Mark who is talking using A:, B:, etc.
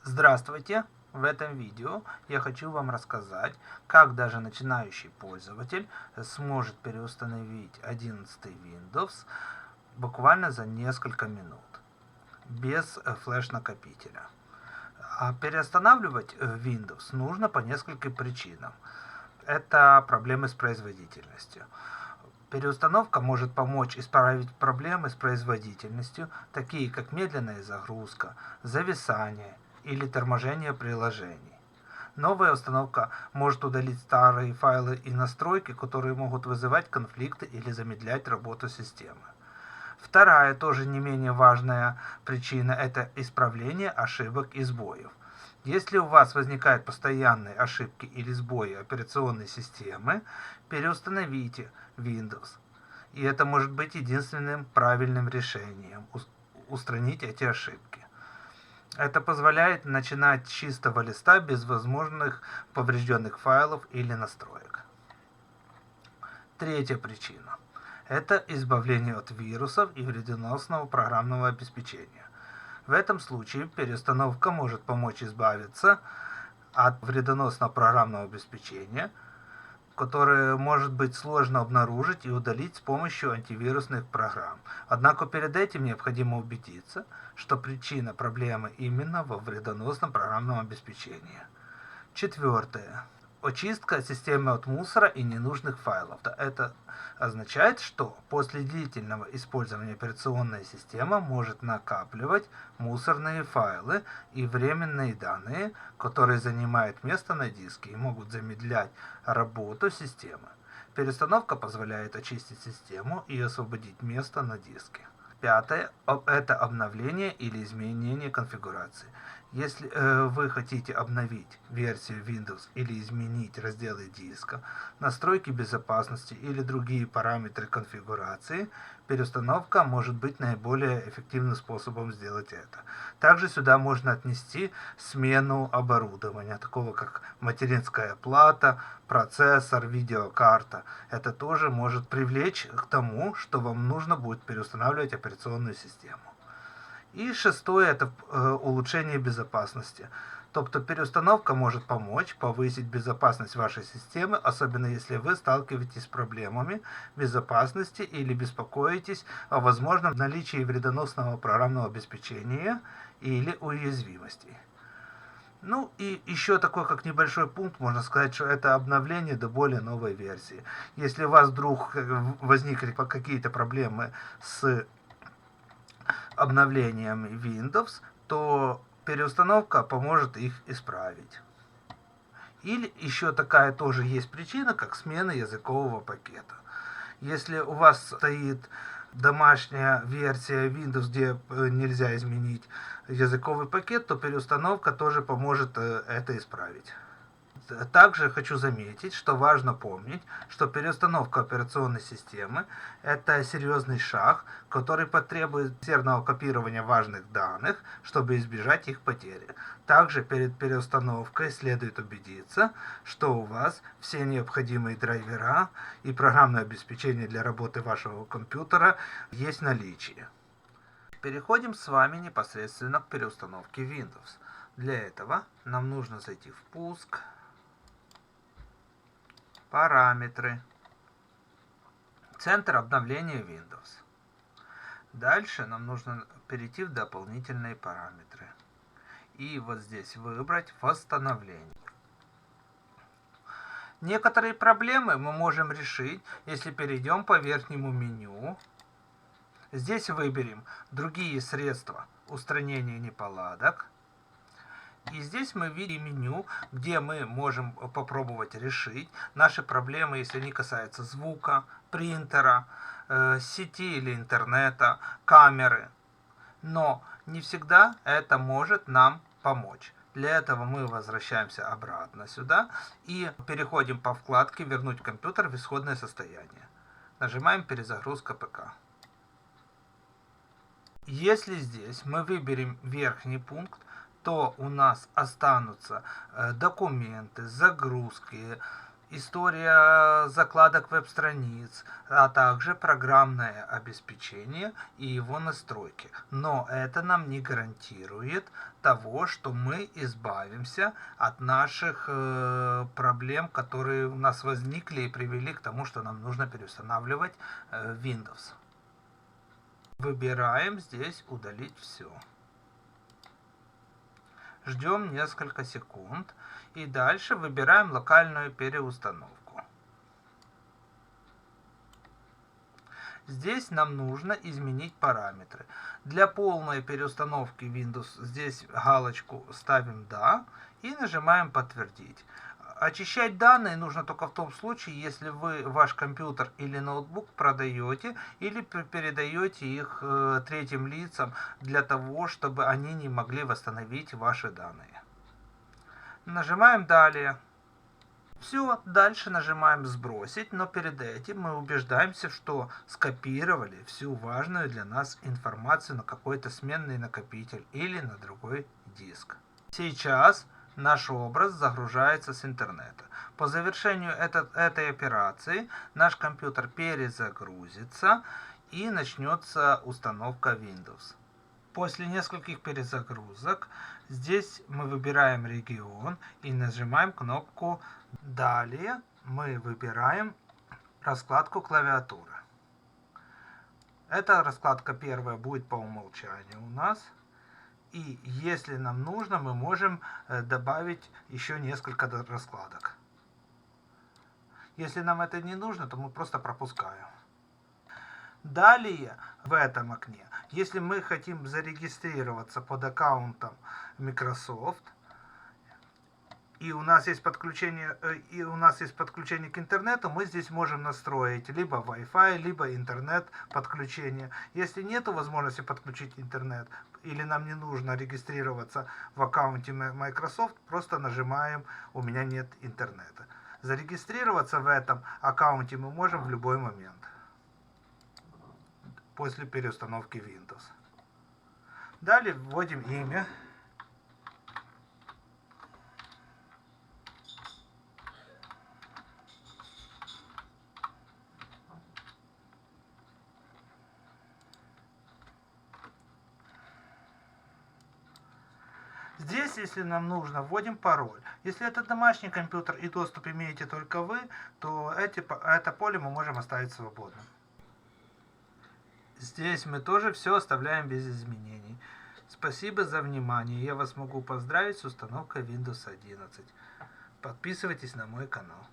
A: Здравствуйте! В этом видео я хочу вам рассказать, как даже начинающий пользователь сможет переустановить 11 Windows буквально за несколько минут, без флеш-накопителя. А переустанавливать Windows нужно по нескольким причинам. Это проблемы с производительностью. Переустановка может помочь исправить проблемы с производительностью, такие как медленная загрузка, зависание или торможение приложений. Новая установка может удалить старые файлы и настройки, которые могут вызывать конфликты или замедлять работу системы. Вторая, тоже не менее важная причина – это исправление ошибок и сбоев. Если у вас возникают постоянные ошибки или сбои операционной системы, переустановите Windows. И это может быть единственным правильным решением – устранить эти ошибки. Это позволяет начинать с чистого листа без возможных поврежденных файлов или настроек. Третья причина – это избавление от вирусов и вредоносного программного обеспечения. В этом случае переустановка может помочь избавиться от вредоносного программного обеспечения, которое может быть сложно обнаружить и удалить с помощью антивирусных программ. Однако перед этим необходимо убедиться, что причина проблемы именно во вредоносном программном обеспечении. Четвертое. Очистка системы от мусора и ненужных файлов. Это означает, что после длительного использования операционная система может накапливать мусорные файлы и временные данные, которые занимают место на диске и могут замедлять работу системы. Переустановка позволяет очистить систему и освободить место на диске. Пятое – это обновление или изменение конфигурации. Если вы хотите обновить версию Windows или изменить разделы диска, настройки безопасности или другие параметры конфигурации, переустановка может быть наиболее эффективным способом сделать это. Также сюда можно отнести смену оборудования, такого как материнская плата, процессор, видеокарта. Это тоже может привлечь к тому, что вам нужно будет переустанавливать операционную систему. І шестое – это улучшение безопасности. Тобто переустановка может помочь повысить безопасность вашей системы, особенно если вы сталкиваетесь с проблемами безопасности или беспокоитесь о возможном наличии вредоносного программного обеспечения или уязвимостей. Ну и еще такой как небольшой пункт, можно сказать, что это обновление до более новой версии. Если у вас вдруг возникли какие-то проблемы с обновлением Windows, то переустановка поможет их исправить. Или еще такая тоже есть причина, как смена языкового пакета. Если у вас стоит домашняя версия Windows, где нельзя изменить языковый пакет, то переустановка тоже поможет это исправить. Также хочу заметить, что важно помнить, что переустановка операционной системы – это серьезный шаг, который потребует серверного копирования важных данных, чтобы избежать их потери. Также перед переустановкой следует убедиться, что у вас все необходимые драйвера и программное обеспечение для работы вашего компьютера есть в наличии. Переходим с вами непосредственно к переустановке Windows. Для этого нам нужно зайти в «Пуск», «Параметры», «Центр обновления Windows». Дальше нам нужно перейти в дополнительные параметры. И вот здесь выбрать «Восстановление». Некоторые проблемы мы можем решить, если перейдем по верхнему меню. Здесь выберем «Другие средства устранения неполадок». И здесь мы видим меню, где мы можем попробовать решить наши проблемы, если они касаются звука, принтера, сети или интернета, камеры. Но не всегда это может нам помочь. Для этого мы возвращаемся обратно сюда и переходим по вкладке «Вернуть компьютер в исходное состояние». Нажимаем «Перезагрузка ПК». Если здесь мы выберем верхний пункт, то у нас останутся документы, загрузки, история закладок веб-страниц, а также программное обеспечение и его настройки. Но это нам не гарантирует того, что мы избавимся от наших проблем, которые у нас возникли и привели к тому, что нам нужно переустанавливать Windows. Выбираем здесь «Удалить все». Ждем несколько секунд и дальше выбираем локальную переустановку. Здесь нам нужно изменить параметры. Для полной переустановки Windows здесь галочку ставим «Да» и нажимаем «Подтвердить». Очищать данные нужно только в том случае, если вы ваш компьютер или ноутбук продаете или передаете их третьим лицам для того, чтобы они не могли восстановить ваши данные. Нажимаем «Далее». Все, дальше нажимаем «Сбросить», но перед этим мы убеждаемся, что скопировали всю важную для нас информацию на какой-то сменный накопитель или на другой диск. Сейчас наш образ загружается с интернета. По завершению этой операции наш компьютер перезагрузится и начнется установка Windows. После нескольких перезагрузок здесь мы выбираем регион и нажимаем кнопку «Далее». Мы выбираем раскладку клавиатуры. Эта раскладка первая будет по умолчанию у нас. И если нам нужно, мы можем добавить еще несколько раскладок. Если нам это не нужно, то мы просто пропускаем. Далее в этом окне, если мы хотим зарегистрироваться под аккаунтом Microsoft, и у нас есть подключение к интернету, мы здесь можем настроить либо Wi-Fi, либо интернет подключение. Если нет возможности подключить интернет, или нам не нужно регистрироваться в аккаунте Microsoft, просто нажимаем «У меня нет интернета». Зарегистрироваться в этом аккаунте мы можем в любой момент после переустановки Windows. Далее вводим имя. Здесь, если нам нужно, вводим пароль. Если это домашний компьютер и доступ имеете только вы, то это поле мы можем оставить свободным. Здесь мы тоже все оставляем без изменений. Спасибо за внимание. Я вас могу поздравить с установкой Windows 11. Подписывайтесь на мой канал.